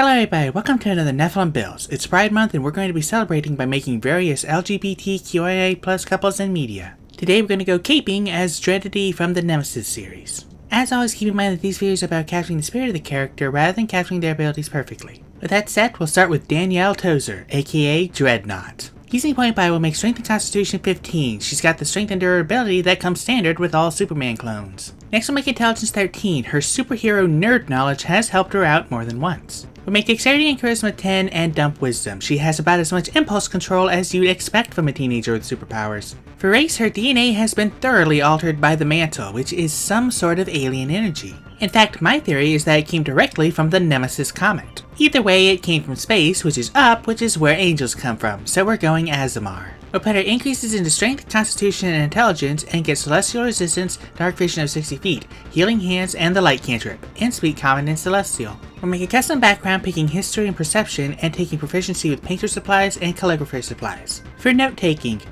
Hello everybody, welcome to another Nephilim Builds. It's Pride Month and we're going to be celebrating by making various LGBTQIA+ couples and media. Today we're going to go caping as Dreadity from the Nemesis series. As always, keep in mind that these videos are about capturing the spirit of the character rather than capturing their abilities perfectly. With that said, we'll start with Danielle Tozer, aka Dreadnought. Using point buy will make Strength and Constitution 15. She's got the strength and durability that comes standard with all Superman clones. Next we'll make Intelligence 13. Her superhero nerd knowledge has helped her out more than once. We'll make Dexterity and Charisma 10 and Dump Wisdom. She has about as much impulse control as you'd expect from a teenager with superpowers. For race, her DNA has been thoroughly altered by the mantle, which is some sort of alien energy. In fact, my theory is that it came directly from the Nemesis comet. Either way, it came from space, which is up, which is where angels come from, so we're going Azamar. We'll put her increases into Strength, Constitution, and Intelligence, and get Celestial Resistance, Dark Vision of 60 feet, Healing Hands, and the Light Cantrip, and Speak Common and Celestial. We'll make a custom background picking History and Perception, and taking proficiency with Painter Supplies and Calligrapher Supplies. For note-taking.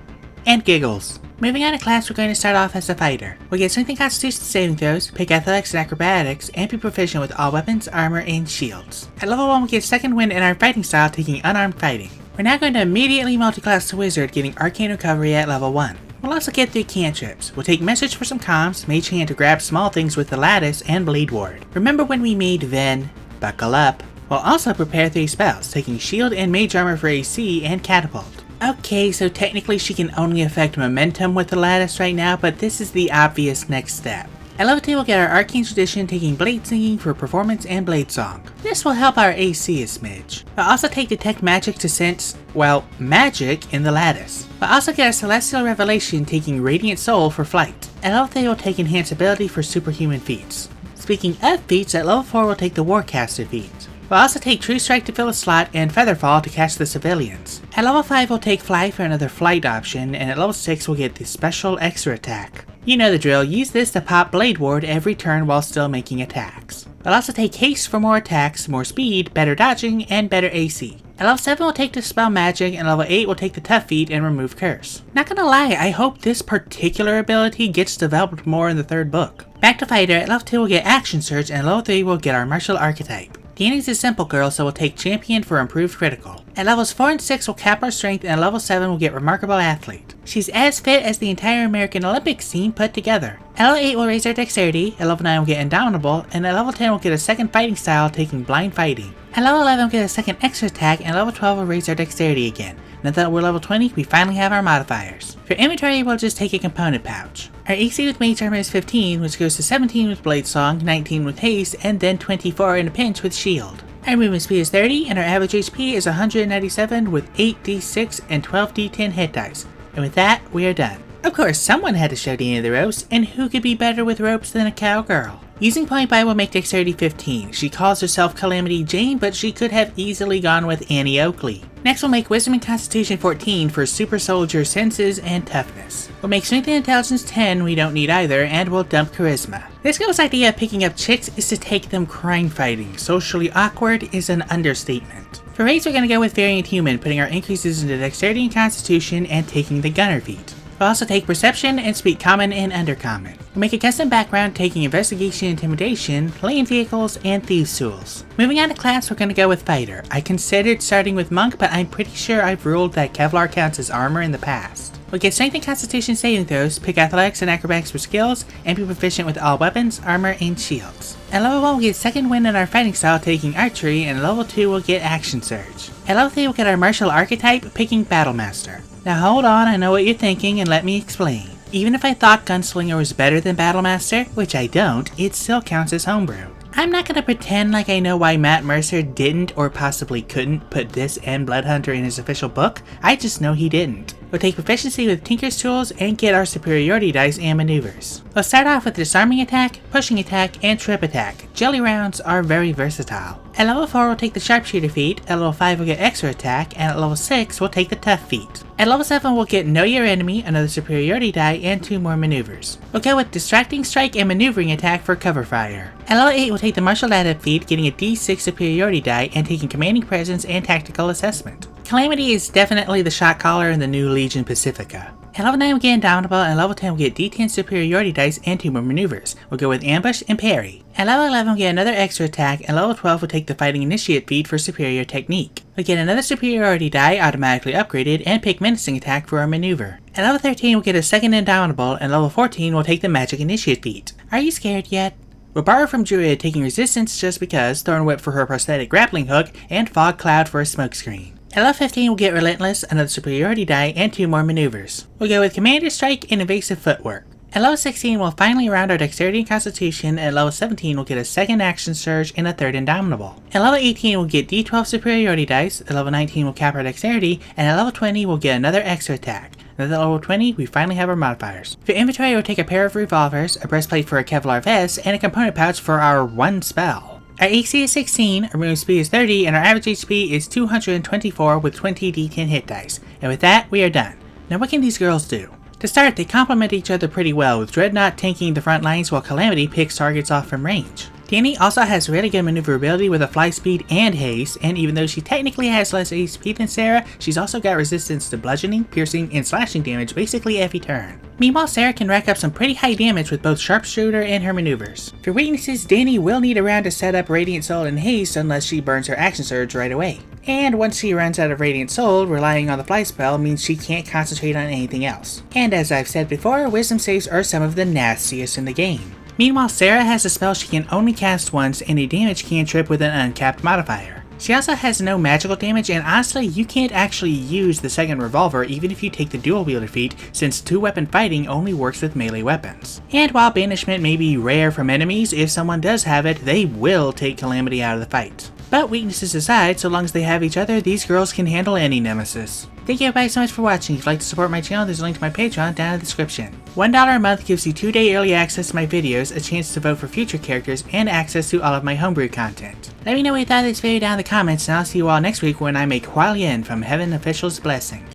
And giggles. Moving on to class, we're going to start off as a fighter. We'll get Strength and Constitution saving throws, pick Athletics and Acrobatics, and be proficient with all weapons, armor, and shields. At level 1, we'll get Second Wind in our fighting style, taking Unarmed Fighting. We're now going to immediately multi-class to Wizard, getting Arcane Recovery at level 1. We'll also get 3 cantrips. We'll take Message for some comms, Mage Hand to grab small things with the Lattice, and Blade Ward. Remember when we made Ven? Buckle up. We'll also prepare 3 spells, taking Shield and Mage Armor for AC, and Catapult. Okay, so technically she can only affect momentum with the Lattice right now, but this is the obvious next step. At level 2 we'll get our Arcane Tradition, taking Blade Singing for Performance and Blade Song. This will help our AC a smidge. We'll also take Detect Magic to sense, well, magic in the Lattice. We'll also get our Celestial Revelation, taking Radiant Soul for Flight. At level 3 we'll take Enhanced Ability for Superhuman Feats. Speaking of feats, at level 4 we'll take the Warcaster feat. We'll also take True Strike to fill a slot and Featherfall to catch the civilians. At level 5 we'll take Fly for another flight option, and at level 6 we'll get the Special Extra Attack. You know the drill, use this to pop Blade Ward every turn while still making attacks. We'll also take Haste for more attacks, more speed, better dodging, and better AC. At level 7 we'll take Dispel Magic, and level 8 we'll take the Tough Feat and Remove Curse. Not gonna lie, I hope this particular ability gets developed more in the 3rd book. Back to Fighter, at level 2 we'll get Action Surge, and at level 3 we'll get our Martial Archetype. Danny's a simple girl, so we'll take Champion for improved critical. At levels 4 and 6 we'll cap our strength, and at level 7 we'll get Remarkable Athlete. She's as fit as the entire American Olympics team put together. At level 8 we'll raise our Dexterity, at level 9 we'll get Indomitable, and at level 10 we'll get a second fighting style, taking Blind Fighting. At level 11 we'll get a second extra attack, and at level 12 we'll raise our Dexterity again. Now that we're level 20, we finally have our modifiers. For inventory, we'll just take a component pouch. Our AC with Mage Armor is 15, which goes to 17 with Blade Song, 19 with Haste, and then 24 in a pinch with Shield. Our movement speed is 30, and our average HP is 197 with 8d6 and 12d10 hit dice. And with that, we are done. Of course, someone had to show Danny the ropes, and who could be better with ropes than a cowgirl? Using point buy will make Dexterity 15. She calls herself Calamity Jane, but she could have easily gone with Annie Oakley. Next we'll make Wisdom and Constitution 14 for Super Soldier Senses and Toughness. We'll make Strength and Intelligence 10, we don't need either, and we'll dump Charisma. This girl's idea of picking up chicks is to take them crime fighting. Socially awkward is an understatement. For race we're going to go with Variant Human, putting our increases into Dexterity and Constitution and taking the Gunner feat. We'll also take Perception and Speak Common and Undercommon. We'll make a custom background taking Investigation, Intimidation, Land Vehicles, and Thieves Tools. Moving on to class, we're going to go with Fighter. I considered starting with Monk, but I'm pretty sure I've ruled that Kevlar counts as armor in the past. We'll get Strength and Constitution saving throws, pick Athletics and Acrobatics for skills, and be proficient with all weapons, armor, and shields. At level 1 we'll get Second Wind in our fighting style, taking Archery, and at level 2 we'll get Action Surge. At level 3 we'll get our Martial Archetype, picking Battlemaster. Now hold on, I know what you're thinking, and let me explain. Even if I thought Gunslinger was better than Battlemaster, which I don't, it still counts as homebrew. I'm not gonna pretend like I know why Matt Mercer didn't or possibly couldn't put this and Bloodhunter in his official book, I just know he didn't. We'll take proficiency with Tinker's Tools and get our superiority dice and maneuvers. We'll start off with Disarming Attack, Pushing Attack, and Trip Attack. Jelly rounds are very versatile. At level 4 we'll take the Sharpshooter feat, at level 5 we'll get Extra Attack, and at level 6 we'll take the Tough feat. At level 7 we'll get Know Your Enemy, another superiority die, and 2 more maneuvers. We'll go with Distracting Strike and Maneuvering Attack for cover fire. At level 8 we'll take the Martial Adept feat, getting a d6 superiority die, and taking Commanding Presence and Tactical Assessment. Calamity is definitely the shot caller in the new Legion Pacifica. At level 9 we'll get Indomitable, and level 10 we'll get D10 superiority dice and 2 more maneuvers. We'll go with Ambush and Parry. At level 11 we'll get another extra attack, and level 12 we'll take the Fighting Initiate feat for superior technique. We'll get another superiority die automatically upgraded, and pick Menacing Attack for our maneuver. At level 13 we'll get a second Indomitable, and level 14 we'll take the Magic Initiate feat. Are you scared yet? We'll borrow from Druid, taking Resistance just because, Thorn Whip for her prosthetic grappling hook, and Fog Cloud for a smokescreen. At level 15 we'll get Relentless, another superiority die, and 2 more maneuvers. We'll go with Commander Strike and Evasive Footwork. At level 16 we'll finally round our Dexterity and Constitution, and at level 17 we'll get a second Action Surge and a third Indomitable. At level 18 we'll get D12 superiority dice, at level 19 we'll cap our Dexterity, and at level 20 we'll get another extra attack. And at level 20 we finally have our modifiers. For inventory we'll take a pair of revolvers, a breastplate for a Kevlar vest, and a component pouch for our one spell. Our AC is 16, our movement speed is 30, and our average HP is 224 with 20 D10 hit dice. And with that, we are done. Now what can these girls do? To start, they complement each other pretty well, with Dreadnought tanking the front lines while Calamity picks targets off from range. Danny also has really good maneuverability with a fly speed and haste, and even though she technically has less HP than Sarah, she's also got resistance to bludgeoning, piercing, and slashing damage basically every turn. Meanwhile, Sarah can rack up some pretty high damage with both Sharpshooter and her maneuvers. For weaknesses, Danny will need a round to set up Radiant Soul and haste unless she burns her Action Surge right away. And once she runs out of Radiant Soul, relying on the fly spell means she can't concentrate on anything else. And as I've said before, wisdom saves are some of the nastiest in the game. Meanwhile, Sarah has a spell she can only cast once and a damage cantrip with an uncapped modifier. She also has no magical damage, and honestly, you can't actually use the second revolver even if you take the dual wielder feat, since 2-weapon fighting only works with melee weapons. And while banishment may be rare from enemies, if someone does have it, they will take Calamity out of the fight. But weaknesses aside, so long as they have each other, these girls can handle any nemesis. Thank you everybody so much for watching. If you'd like to support my channel, there's a link to my Patreon down in the description. $1 a month gives you 2-day early access to my videos, a chance to vote for future characters, and access to all of my homebrew content. Let me know what you thought of this video down in the comments, and I'll see you all next week when I make Hualien from Heaven Official's Blessing.